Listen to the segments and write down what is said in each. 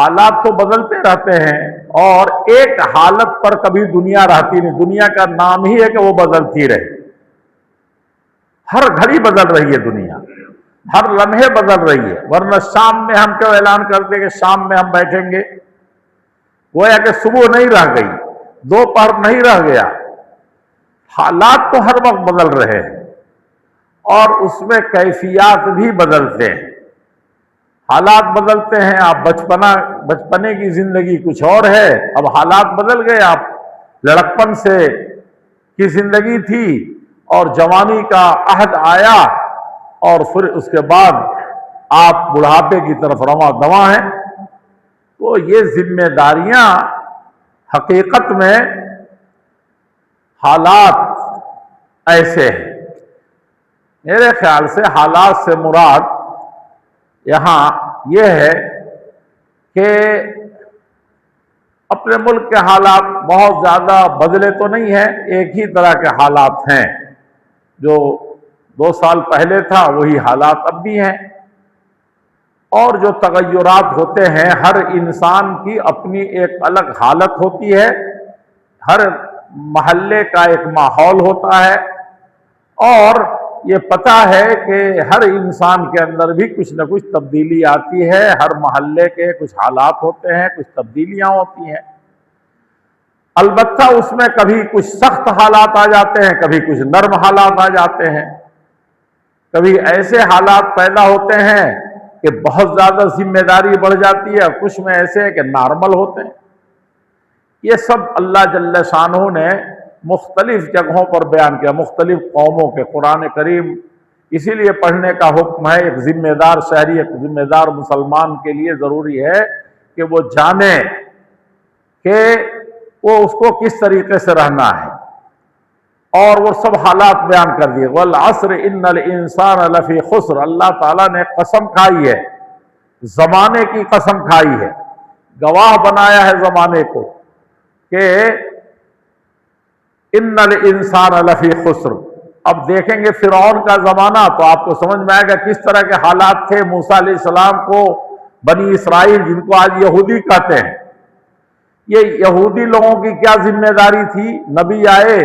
حالات تو بدلتے رہتے ہیں، اور ایک حالت پر کبھی دنیا رہتی نہیں، دنیا کا نام ہی ہے کہ وہ بدلتی رہے، ہر گھڑی بدل رہی ہے دنیا، ہر لمحے بدل رہی ہے۔ ورنہ شام میں ہم کیوں اعلان کرتے کہ شام میں ہم بیٹھیں گے؟ گویا کہ صبح نہیں رہ گئی، دوپہر نہیں رہ گیا، حالات تو ہر وقت بدل رہے ہیں، اور اس میں کیفیات بھی بدلتے ہیں، حالات بدلتے ہیں۔ آپ بچپنے کی زندگی کچھ اور ہے، اب حالات بدل گئے، آپ لڑکپن سے کی زندگی تھی اور جوانی کا عہد آیا، اور پھر اس کے بعد آپ بڑھاپے کی طرف رواں دواں ہیں۔ تو یہ ذمہ داریاں حقیقت میں حالات ایسے ہیں۔ میرے خیال سے حالات سے مراد یہاں یہ ہے کہ اپنے ملک کے حالات بہت زیادہ بدلے تو نہیں ہیں، ایک ہی طرح کے حالات ہیں، جو 2 سال پہلے تھا وہی حالات اب بھی ہیں، اور جو تغیرات ہوتے ہیں ہر انسان کی اپنی ایک الگ حالت ہوتی ہے، ہر محلے کا ایک ماحول ہوتا ہے، اور یہ پتہ ہے کہ ہر انسان کے اندر بھی کچھ نہ کچھ تبدیلی آتی ہے، ہر محلے کے کچھ حالات ہوتے ہیں، کچھ تبدیلیاں ہوتی ہیں۔ البتہ اس میں کبھی کچھ سخت حالات آ جاتے ہیں، کبھی کچھ نرم حالات آ جاتے ہیں، کبھی ایسے حالات پیدا ہوتے ہیں کہ بہت زیادہ ذمہ داری بڑھ جاتی ہے، اور کچھ میں ایسے ہیں کہ نارمل ہوتے ہیں۔ یہ سب اللہ جل شانہ نے مختلف جگہوں پر بیان کیا، مختلف قوموں کے۔ قرآن کریم اسی لیے پڑھنے کا حکم ہے، ایک ذمہ دار شہری، ایک ذمہ دار مسلمان کے لیے ضروری ہے کہ وہ جانے کہ وہ اس کو کس طریقے سے رہنا ہے، اور وہ سب حالات بیان کر دیے۔ والعصر ان الانسان لفی خسر، اللہ تعالیٰ نے قسم کھائی ہے، زمانے کی قسم کھائی ہے، گواہ بنایا ہے زمانے کو کہ ان الانسان لفی خسر۔ اب دیکھیں گے فرعون کا زمانہ تو آپ کو سمجھ میں آئے گا کس طرح کے حالات تھے۔ موسیٰ علیہ السلام کو بنی اسرائیل، جن کو آج یہودی کہتے ہیں، یہ یہودی لوگوں کی کیا ذمہ داری تھی؟ نبی آئے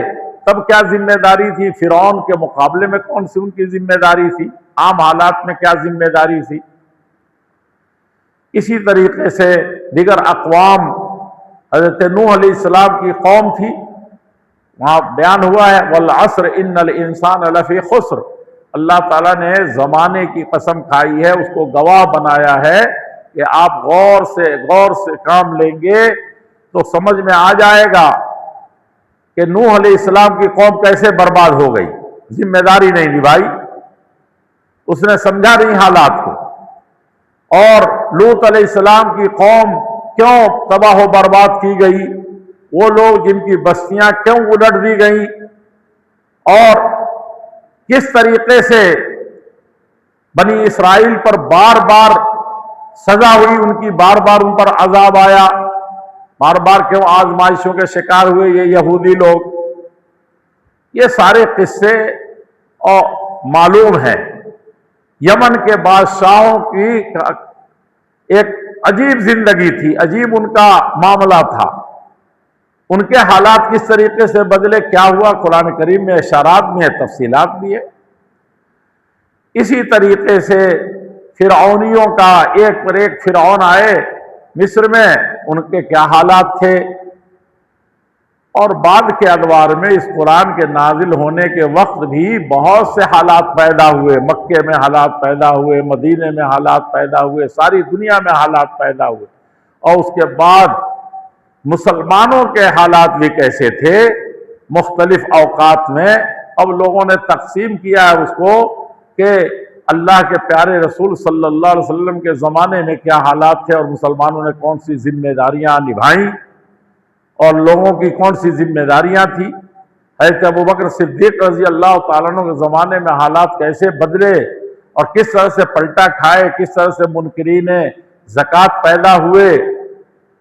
تب کیا ذمہ داری تھی؟ فرعون کے مقابلے میں کون سی ان کی ذمہ داری تھی؟ عام حالات میں کیا ذمہ داری تھی؟ اسی طریقے سے دیگر اقوام، حضرت نوح علیہ السلام کی قوم تھی، وہاں بیان ہوا ہے والعصر ان الانسان لفی خسر۔ اللہ تعالیٰ نے زمانے کی قسم کھائی ہے، اس کو گواہ بنایا ہے کہ آپ غور سے کام لیں گے تو سمجھ میں آ جائے گا کہ نوح علیہ السلام کی قوم کیسے برباد ہو گئی، ذمہ داری نہیں نبھائی، اس نے سمجھا نہیں حالات کو۔ اور لوط علیہ السلام کی قوم کیوں تباہ و برباد کی گئی، وہ لوگ جن کی بستیاں کیوں الٹ دی گئیں، اور کس طریقے سے بنی اسرائیل پر بار بار سزا ہوئی، ان کی بار بار ان پر عذاب آیا، بار بار کیوں آزمائشوں کے شکار ہوئے یہ یہودی لوگ۔ یہ سارے قصے معلوم ہیں۔ یمن کے بادشاہوں کی ایک عجیب زندگی تھی، عجیب ان کا معاملہ تھا، ان کے حالات کس طریقے سے بدلے، کیا ہوا، قرآن کریم میں اشارات بھی ہیں، تفصیلات بھی ہیں۔ اسی طریقے سے فرعونیوں کا ایک پر ایک فرعون آئے مصر میں، ان کے کیا حالات تھے، اور بعد کے ادوار میں اس قرآن کے نازل ہونے کے وقت بھی بہت سے حالات پیدا ہوئے، مکے میں حالات پیدا ہوئے، مدینے میں حالات پیدا ہوئے، ساری دنیا میں حالات پیدا ہوئے، اور اس کے بعد مسلمانوں کے حالات بھی کیسے تھے مختلف اوقات میں۔ اب لوگوں نے تقسیم کیا ہے اس کو کہ اللہ کے پیارے رسول صلی اللہ علیہ وسلم کے زمانے میں کیا حالات تھے، اور مسلمانوں نے کون سی ذمہ داریاں نبھائیں، اور لوگوں کی کون سی ذمہ داریاں تھیں۔ حضرت ابوبکر صدیق رضی اللہ تعالیٰ عنہ کے زمانے میں حالات کیسے بدلے، اور کس طرح سے پلٹا کھائے، کس طرح سے منکرین زکوٰۃ پیدا ہوئے،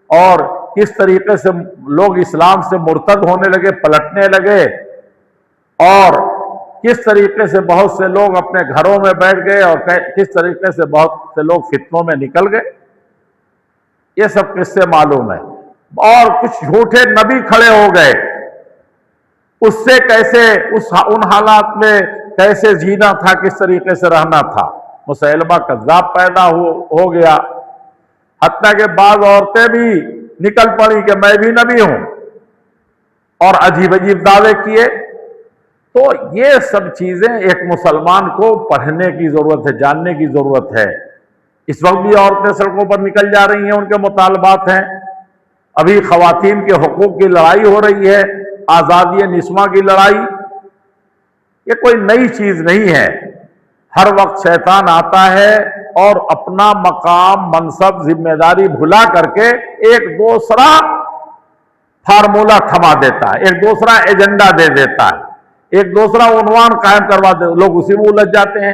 اور کس طریقے سے لوگ اسلام سے مرتد ہونے لگے، پلٹنے لگے، اور کس طریقے سے بہت سے لوگ اپنے گھروں میں بیٹھ گئے، اور کس طریقے سے بہت سے لوگ فتنوں میں نکل گئے۔ یہ سب قصے معلوم ہے. اور کچھ جھوٹے نبی کھڑے ہو گئے، اس سے کیسے ان حالات میں کیسے جینا تھا، کس طریقے سے رہنا تھا. مسیلمہ کذاب پیدا ہو گیا، حتیٰ کہ بعض عورتیں بھی نکل پڑی کہ میں بھی نبی ہوں، اور عجیب عجیب دعوے کیے. تو یہ سب چیزیں ایک مسلمان کو پڑھنے کی ضرورت ہے، جاننے کی ضرورت ہے. اس وقت بھی عورتیں سڑکوں پر نکل جا رہی ہیں، ان کے مطالبات ہیں. ابھی خواتین کے حقوق کی لڑائی ہو رہی ہے، آزادی نسواں کی لڑائی. یہ کوئی نئی چیز نہیں ہے. ہر وقت شیطان آتا ہے اور اپنا مقام، منصب، ذمہ داری بھلا کر کے ایک دوسرا فارمولہ تھما دیتا ہے، ایک دوسرا ایجنڈا دے دیتا ہے، ایک دوسرا عنوان قائم کروا دیتا ہے. لوگ اسی میں الجھ جاتے ہیں.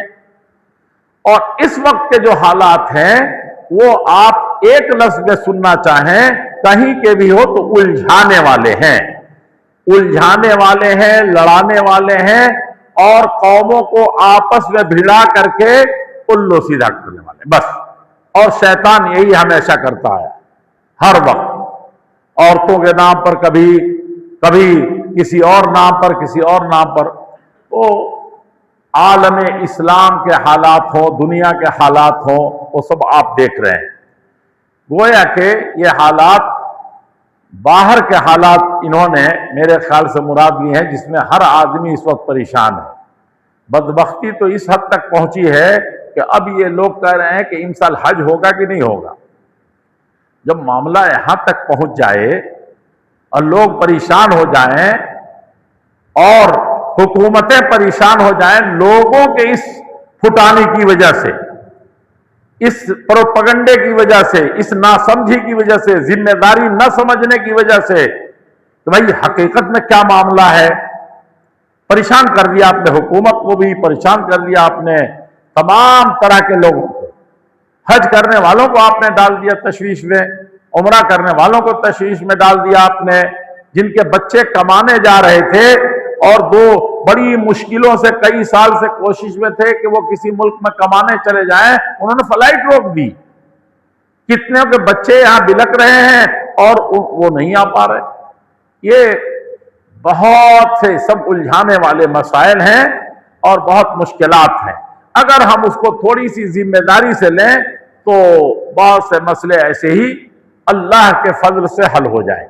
اور اس وقت کے جو حالات ہیں وہ آپ ایک لفظ میں سننا چاہیں کہیں کے بھی ہو تو الجھانے والے ہیں، الجھانے والے ہیں، لڑانے والے ہیں، اور قوموں کو آپس میں بھڑا کر کے الو سیدھا کرنے والے بس. اور شیطان یہی ہمیشہ کرتا ہے، ہر وقت عورتوں کے نام پر، کبھی کسی اور نام پر، کسی اور نام پر. وہ عالم اسلام کے حالات ہوں، دنیا کے حالات ہوں، وہ سب آپ دیکھ رہے ہیں. گویا کہ یہ حالات باہر کے حالات انہوں نے میرے خیال سے مراد لی ہیں جس میں ہر آدمی اس وقت پریشان ہے. بدبختی تو اس حد تک پہنچی ہے کہ اب یہ لوگ کہہ رہے ہیں کہ ان سال حج ہوگا کہ نہیں ہوگا. جب معاملہ یہاں تک پہنچ جائے اور لوگ پریشان ہو جائیں اور حکومتیں پریشان ہو جائیں لوگوں کے اس پھٹانے کی وجہ سے، اس پروپیگنڈے کی وجہ سے، اس ناسمجھی کی وجہ سے، ذمہ داری نہ سمجھنے کی وجہ سے، تو بھائی حقیقت میں کیا معاملہ ہے. پریشان کر دیا آپ نے حکومت کو بھی، پریشان کر دیا آپ نے تمام طرح کے لوگوں کو. حج کرنے والوں کو آپ نے ڈال دیا تشویش میں، عمرہ کرنے والوں کو تشویش میں ڈال دیا آپ نے. جن کے بچے کمانے جا رہے تھے اور وہ بڑی مشکلوں سے کئی سال سے کوشش میں تھے کہ وہ کسی ملک میں کمانے چلے جائیں، انہوں نے فلائٹ روک دی. کتنے کے بچے یہاں بلک رہے ہیں اور وہ نہیں آ پا رہے. یہ بہت سے سب الجھانے والے مسائل ہیں اور بہت مشکلات ہیں. اگر ہم اس کو تھوڑی سی ذمہ داری سے لیں تو بہت سے مسئلے ایسے ہی اللہ کے فضل سے حل ہو جائیں.